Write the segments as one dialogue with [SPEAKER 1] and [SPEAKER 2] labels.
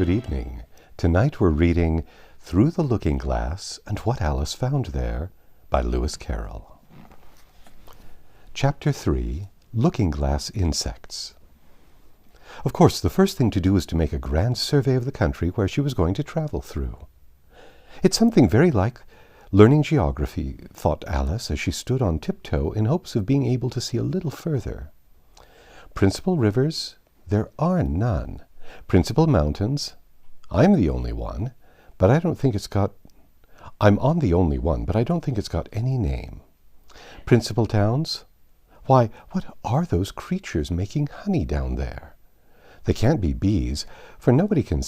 [SPEAKER 1] Good evening. Tonight we're reading Through the Looking Glass and What Alice Found There by Lewis Carroll. Chapter 3, Looking Glass Insects. Of course, the first thing to do is to make a grand survey of the country where she was going to travel through. It's something very like learning geography, thought Alice as she stood on tiptoe in hopes of being able to see a little further. Principal rivers? There are none. Principal mountains? I'm the only one, but I don't think it's got... I'm on the only one, but I don't think it's got any name. Principal towns? Why, what are those creatures making honey down there? They can't be bees, for nobody can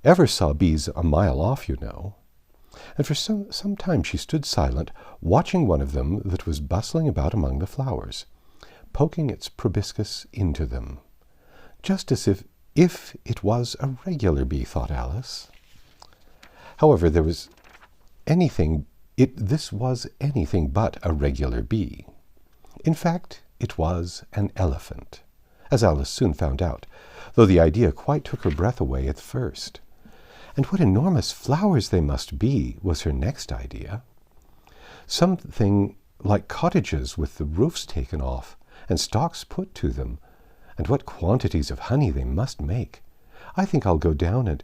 [SPEAKER 1] ever saw bees a mile off, you know. And for some time she stood silent, watching one of them that was bustling about among the flowers, poking its proboscis into them, just as if it was a regular bee, thought Alice. However, this was anything but a regular bee. In fact, it was an elephant, as Alice soon found out, though the idea quite took her breath away at first. And what enormous flowers they must be, was her next idea. Something like cottages with the roofs taken off and stalks put to them, and what quantities of honey they must make. I think I'll go down and...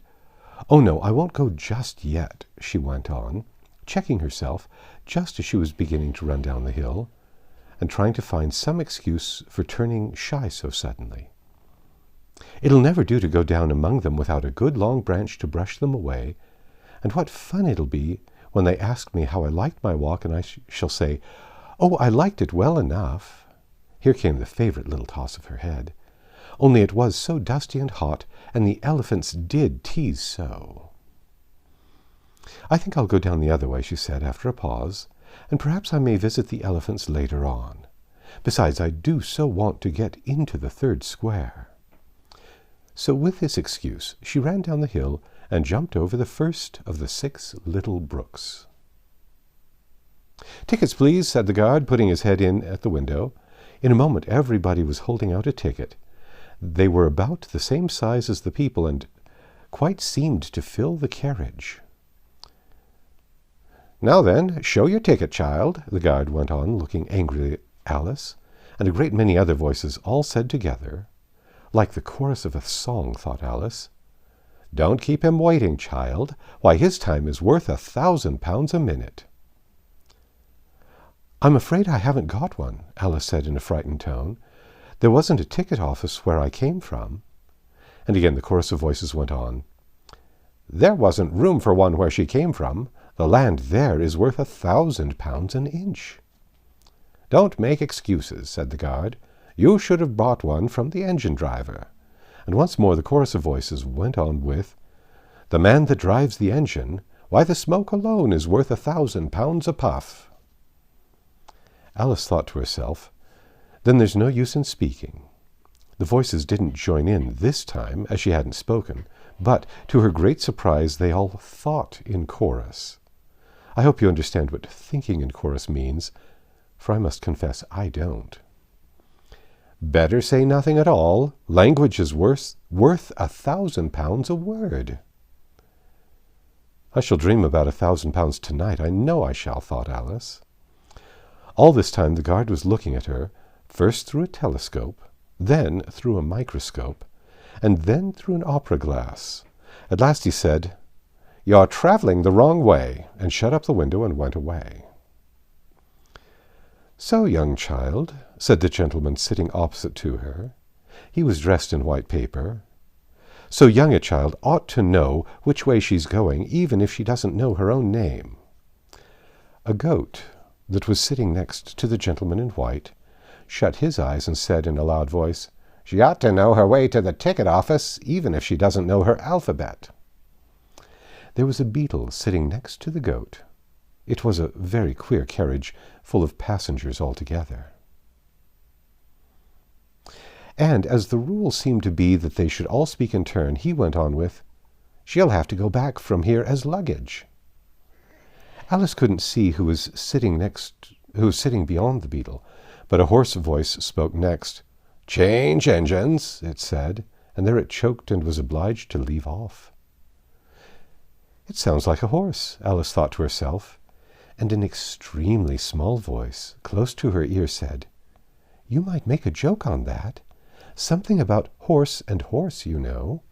[SPEAKER 1] Oh, no, I won't go just yet, she went on, checking herself just as she was beginning to run down the hill, and trying to find some excuse for turning shy so suddenly. It'll never do to go down among them without a good long branch to brush them away, and what fun it'll be when they ask me how I liked my walk, and I shall say, "Oh, I liked it well enough." Here came the favorite little toss of her head. Only it was so dusty and hot, and the elephants did tease so. "I think I'll go down the other way," she said after a pause, "and perhaps I may visit the elephants later on. Besides, I do so want to get into the third square." So with this excuse, she ran down the hill and jumped over the first of the 6 little brooks. "Tickets, please," said the guard, putting his head in at the window. In a moment everybody was holding out a ticket. They were about the same size as the people, and quite seemed to fill the carriage. "Now then, show your ticket, child," the guard went on, looking angrily at Alice, and a great many other voices all said together, like the chorus of a song, thought Alice, "Don't keep him waiting, child. Why, his time is worth £1,000 a minute." "I'm afraid I haven't got one," Alice said in a frightened tone. "There wasn't a ticket office where I came from." And again the chorus of voices went on, "There wasn't room for one where she came from. The land there is worth £1,000 an inch." "Don't make excuses," said the guard. "You should have bought one from the engine driver." And once more the chorus of voices went on with, "The man that drives the engine, why the smoke alone is worth £1,000 a puff." Alice thought to herself, "Then there's no use in speaking." The voices didn't join in this time, as she hadn't spoken, but to her great surprise they all thought in chorus. I hope you understand what thinking in chorus means, for I must confess I don't. "Better say nothing at all. Language is worth £1,000 a word." "I shall dream about £1,000 tonight, I know I shall," thought Alice. All this time the guard was looking at her, first through a telescope, then through a microscope, and then through an opera glass. At last he said, "You're traveling the wrong way," and shut up the window and went away. "So, young child," said the gentleman sitting opposite to her. He was dressed in white paper. "So young a child ought to know which way she's going, even if she doesn't know her own name." A goat that was sitting next to the gentleman in white shut his eyes and said in a loud voice, "She ought to know her way to the ticket office, even if she doesn't know her alphabet." There was a beetle sitting next to the goat. It was a very queer carriage, full of passengers altogether. And as the rule seemed to be that they should all speak in turn, he went on with, "She'll have to go back from here as luggage." Alice couldn't see who was sitting beyond the beetle, but a hoarse voice spoke next. "Change engines," it said, and there it choked and was obliged to leave off. "It sounds like a horse," Alice thought to herself, and an extremely small voice close to her ear said, "You might make a joke on that. Something about horse and horse, you know."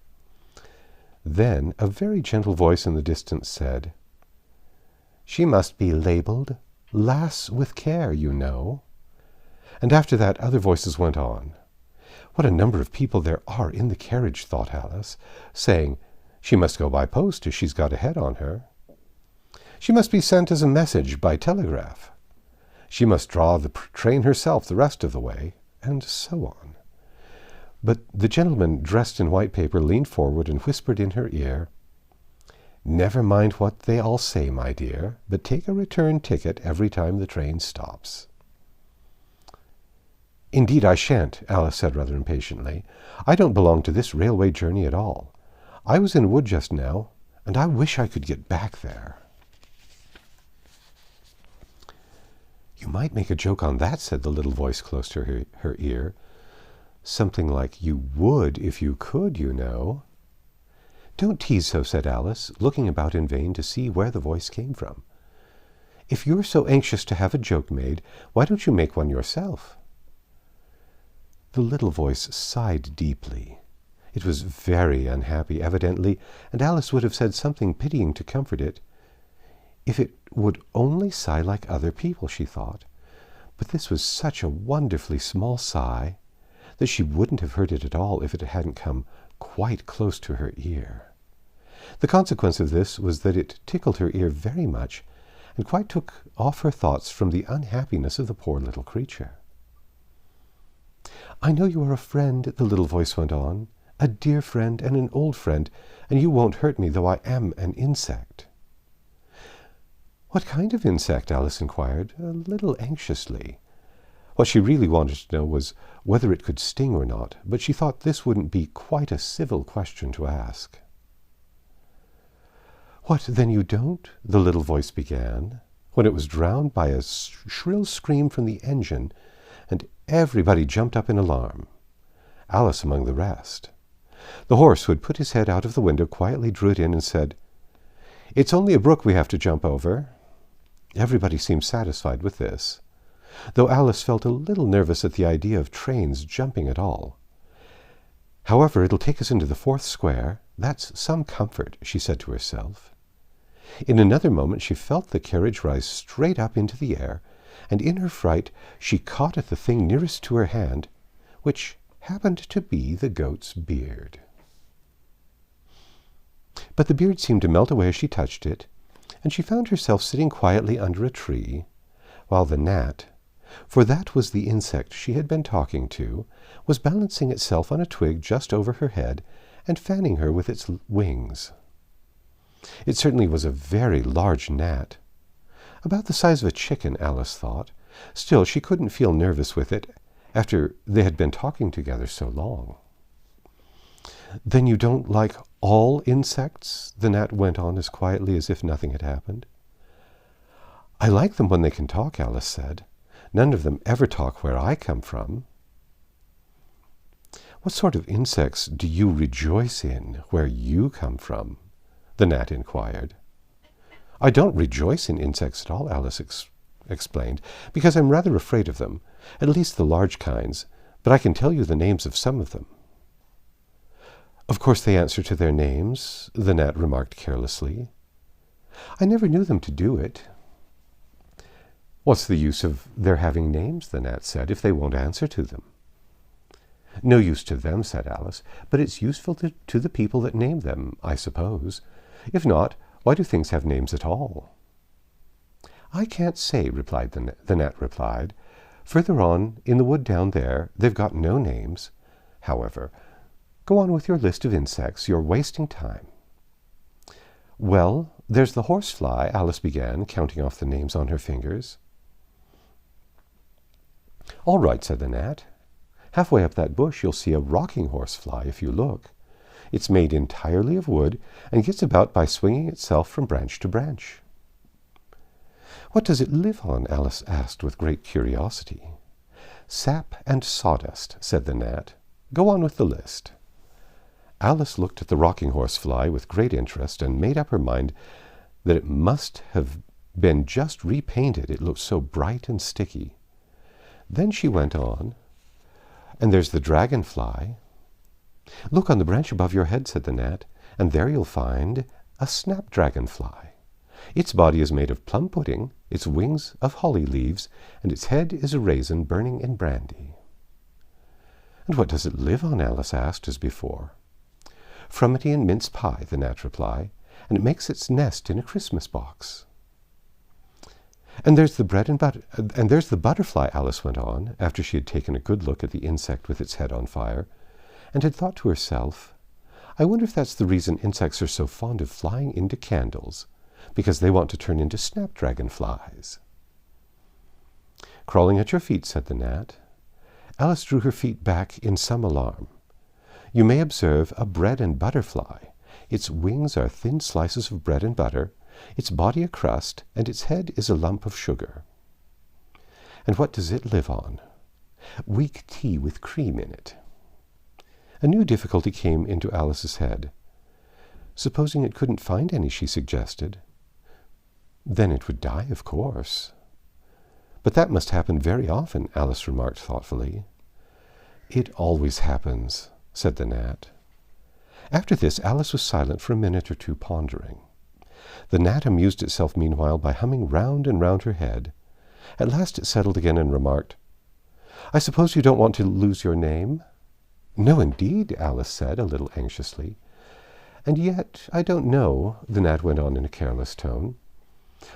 [SPEAKER 1] Then a very gentle voice in the distance said, "She must be labelled Lass with Care, you know." And after that other voices went on. What a number of people there are in the carriage, thought Alice, saying, "She must go by post if she's got a head on her." "She must be sent as a message by telegraph." "She must draw the train herself the rest of the way," and so on. But the gentleman dressed in white paper leaned forward and whispered in her ear, "Never mind what they all say, my dear, but take a return ticket every time the train stops." "Indeed I shan't," Alice said rather impatiently. "I don't belong to this railway journey at all. I was in a wood just now, and I wish I could get back there." "You might make a joke on that," said the little voice close to her ear. "Something like, 'You would if you could, you know.'" "Don't tease so," said Alice, looking about in vain to see where the voice came from. "If you're so anxious to have a joke made, why don't you make one yourself?" The little voice sighed deeply. It was very unhappy, evidently, and Alice would have said something pitying to comfort it. If it would only sigh like other people, she thought. But this was such a wonderfully small sigh that she wouldn't have heard it at all if it hadn't come quite close to her ear. The consequence of this was that it tickled her ear very much and quite took off her thoughts from the unhappiness of the poor little creature. "I know you are a friend," the little voice went on, "a dear friend and an old friend, and you won't hurt me, though I am an insect." "What kind of insect?" Alice inquired, a little anxiously. What she really wanted to know was whether it could sting or not, but she thought this wouldn't be quite a civil question to ask. "What, then you don't?" the little voice began, when it was drowned by a shrill scream from the engine, and everybody jumped up in alarm, Alice among the rest. The horse, who had put his head out of the window, quietly drew it in and said, "It's only a brook we have to jump over." Everybody seemed satisfied with this, though Alice felt a little nervous at the idea of trains jumping at all. "However, it'll take us into the fourth square. That's some comfort," she said to herself. In another moment she felt the carriage rise straight up into the air, and in her fright she caught at the thing nearest to her hand, which happened to be the goat's beard. But the beard seemed to melt away as she touched it, and she found herself sitting quietly under a tree, while the gnat, for that was the insect she had been talking to, was balancing itself on a twig just over her head and fanning her with its wings. It certainly was a very large gnat. About the size of a chicken, Alice thought. Still, she couldn't feel nervous with it after they had been talking together so long. "Then you don't like all insects?" the gnat went on as quietly as if nothing had happened. "I like them when they can talk," Alice said. "None of them ever talk where I come from." "What sort of insects do you rejoice in where you come from?" the gnat inquired. "I don't rejoice in insects at all," Alice explained, "because I'm rather afraid of them, at least the large kinds, but I can tell you the names of some of them." "Of course they answer to their names," the gnat remarked carelessly. "I never knew them to do it." "What's the use of their having names," the gnat said, "if they won't answer to them?" "No use to them," said Alice, "but it's useful to the people that name them, I suppose. If not, why do things have names at all?" "I can't say," the gnat replied. "Further on, in the wood down there, they've got no names. However, go on with your list of insects. You're wasting time." "Well, there's the horsefly," Alice began, counting off the names on her fingers. "All right," said the gnat. "Halfway up that bush you'll see a rocking horsefly if you look. It's made entirely of wood and gets about by swinging itself from branch to branch." "What does it live on?" Alice asked with great curiosity. "Sap and sawdust," said the gnat. "Go on with the list." Alice looked at the rocking horse fly with great interest and made up her mind that it must have been just repainted, it looked so bright and sticky. Then she went on, "And there's the dragonfly." "Look on the branch above your head," said the gnat, "and there you'll find a snapdragonfly. Its body is made of plum pudding, its wings of holly leaves, and its head is a raisin burning in brandy." "And what does it live on?" Alice asked, as before. "Frumenty and mince pie," the gnat replied, "and it makes its nest in a Christmas box." "And there's the butterfly," Alice went on, after she had taken a good look at the insect with its head on fire, and had thought to herself, "I wonder if that's the reason insects are so fond of flying into candles, because they want to turn into snapdragon-flies." "Crawling at your feet," said the gnat. Alice drew her feet back in some alarm. "You may observe a bread and butter fly. Its wings are thin slices of bread and butter, its body a crust, and its head is a lump of sugar." "And what does it live on?" "Weak tea with cream in it." A new difficulty came into Alice's head. Supposing it couldn't find any, she suggested. Then it would die, of course. "But that must happen very often," Alice remarked thoughtfully. "It always happens," said the gnat. After this, Alice was silent for a minute or two, pondering. The gnat amused itself meanwhile by humming round and round her head. At last it settled again and remarked, "I suppose you don't want to lose your name?" "No, indeed," Alice said, a little anxiously. "And yet, I don't know," the gnat went on in a careless tone.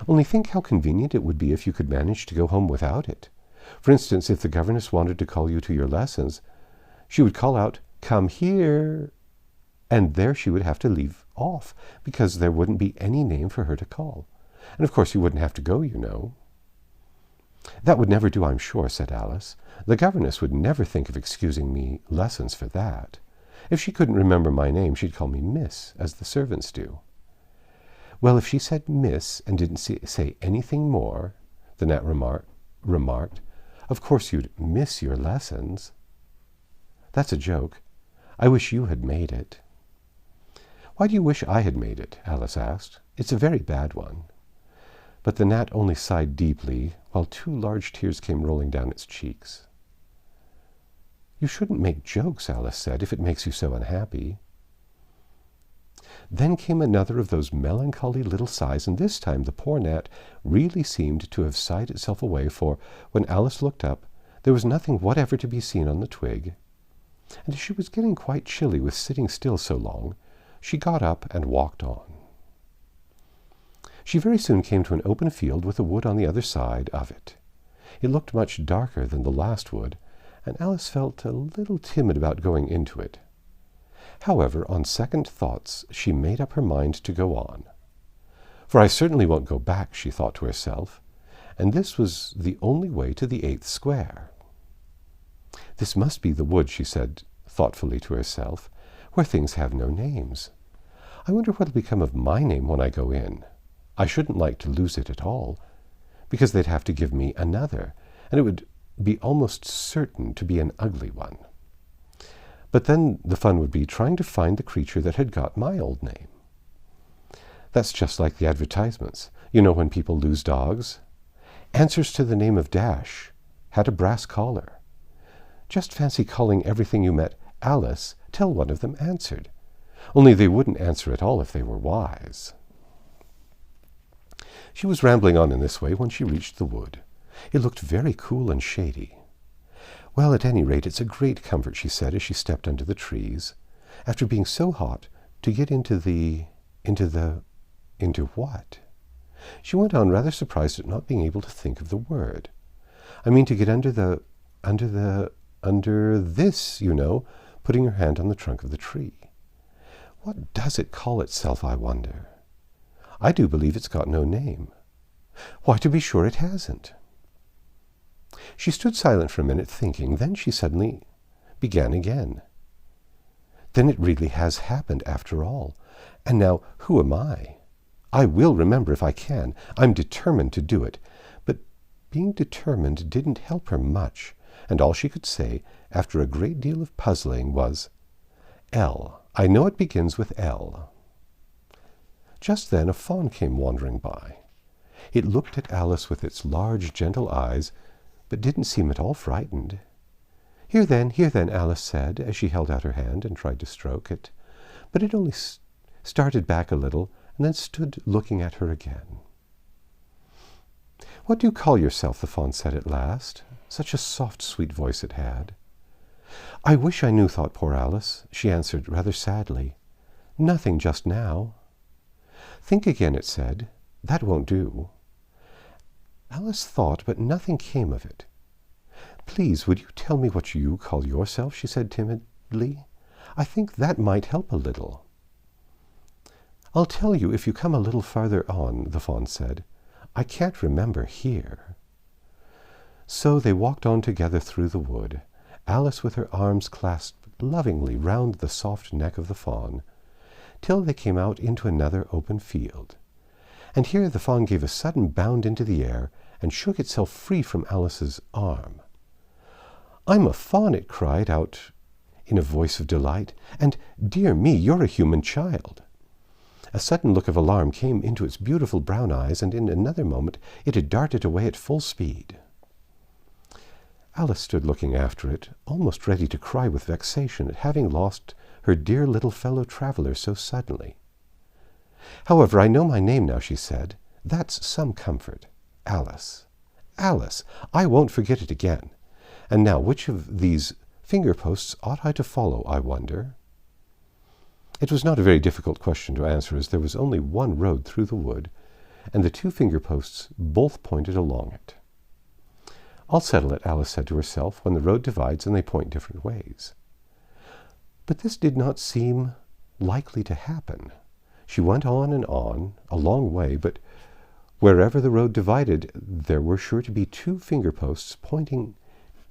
[SPEAKER 1] "Only think how convenient it would be if you could manage to go home without it. For instance, if the governess wanted to call you to your lessons, she would call out, 'Come here,' and there she would have to leave off, because there wouldn't be any name for her to call. And of course you wouldn't have to go, you know." "That would never do, I'm sure," said Alice. "The governess would never think of excusing me lessons for that. If she couldn't remember my name, she'd call me Miss, as the servants do." "Well, if she said Miss and didn't say anything more," the gnat remarked, "of course you'd miss your lessons." "That's a joke. I wish you had made it." "Why do you wish I had made it?" Alice asked. "It's a very bad one." But the gnat only sighed deeply, while 2 large tears came rolling down its cheeks. "You shouldn't make jokes," Alice said, "if it makes you so unhappy." Then came another of those melancholy little sighs, and this time the poor gnat really seemed to have sighed itself away, for when Alice looked up, there was nothing whatever to be seen on the twig. And as she was getting quite chilly with sitting still so long, she got up and walked on. She very soon came to an open field with a wood on the other side of it. It looked much darker than the last wood, and Alice felt a little timid about going into it. However, on second thoughts, she made up her mind to go on. "For I certainly won't go back," she thought to herself, and this was the only way to the 8th square. "This must be the wood," she said thoughtfully to herself, "where things have no names. I wonder what'll become of my name when I go in. I shouldn't like to lose it at all, because they'd have to give me another, and it would be almost certain to be an ugly one. But then the fun would be trying to find the creature that had got my old name. That's just like the advertisements. You know, when people lose dogs? Answers to the name of Dash. Had a brass collar. Just fancy calling everything you met Alice till one of them answered. Only they wouldn't answer at all if they were wise." She was rambling on in this way when she reached the wood. It looked very cool and shady. "Well, at any rate, it's a great comfort," she said as she stepped under the trees, "after being so hot, to get into what?" She went on, rather surprised at not being able to think of the word. "I mean to get under this, you know," putting her hand on the trunk of the tree. "What does it call itself, I wonder? I do believe it's got no name. Why, to be sure it hasn't." She stood silent for a minute, thinking. Then she suddenly began again. "Then it really has happened after all. And now, who am I? I will remember if I can. I'm determined to do it." But being determined didn't help her much, and all she could say, after a great deal of puzzling, was, "L. I know it begins with L. Just then a fawn came wandering by. It looked at Alice with its large, gentle eyes, but didn't seem at all frightened. Here then, Alice said, as she held out her hand and tried to stroke it, but it only started back a little and then stood looking at her again. What do you call yourself? The fawn said at last. Such a soft, sweet voice it had. I wish I knew, thought poor Alice. She answered rather sadly, Nothing just now. Think again, it said. That won't do. Alice thought, but nothing came of it. Please, would you tell me what you call yourself? She said timidly. I think that might help a little. I'll tell you if you come a little farther on, the fawn said. I can't remember here. So they walked on together through the wood, Alice with her arms clasped lovingly round the soft neck of the fawn, till they came out into another open field. And here the fawn gave a sudden bound into the air and shook itself free from Alice's arm. I'm a fawn, it cried out in a voice of delight, and, dear me, you're a human child. A sudden look of alarm came into its beautiful brown eyes, and in another moment it had darted away at full speed. Alice stood looking after it, almost ready to cry with vexation at having lost her dear little fellow-traveller so suddenly. However, I know my name now, she said. That's some comfort. Alice. Alice! I won't forget it again. And now, which of these finger-posts ought I to follow, I wonder? It was not a very difficult question to answer, as there was only one road through the wood, and the two finger-posts both pointed along it. I'll settle it, Alice said to herself, when the road divides and they point different ways. But this did not seem likely to happen. She went on and on, a long way, but wherever the road divided, there were sure to be two finger-posts pointing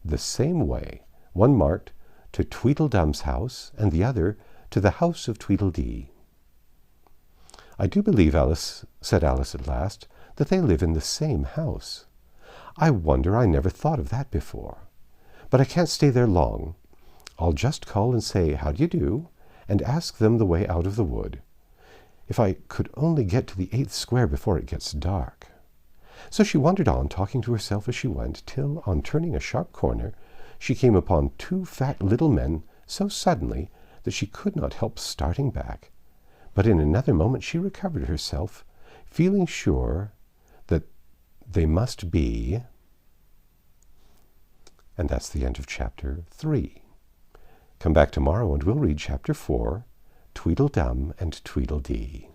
[SPEAKER 1] the same way, one marked to Tweedledum's house, and the other to the house of Tweedledee. I do believe, Alice, said Alice at last, that they live in the same house. I wonder I never thought of that before. But I can't stay there long. I'll just call and say, how do you do, and ask them the way out of the wood. If I could only get to the 8th square before it gets dark. So she wandered on, talking to herself as she went, till, on turning a sharp corner, she came upon two fat little men so suddenly that she could not help starting back. But in another moment she recovered herself, feeling sure that they must be... And that's the end of chapter 3. Come back tomorrow and we'll read chapter 4, Tweedledum and Tweedledee.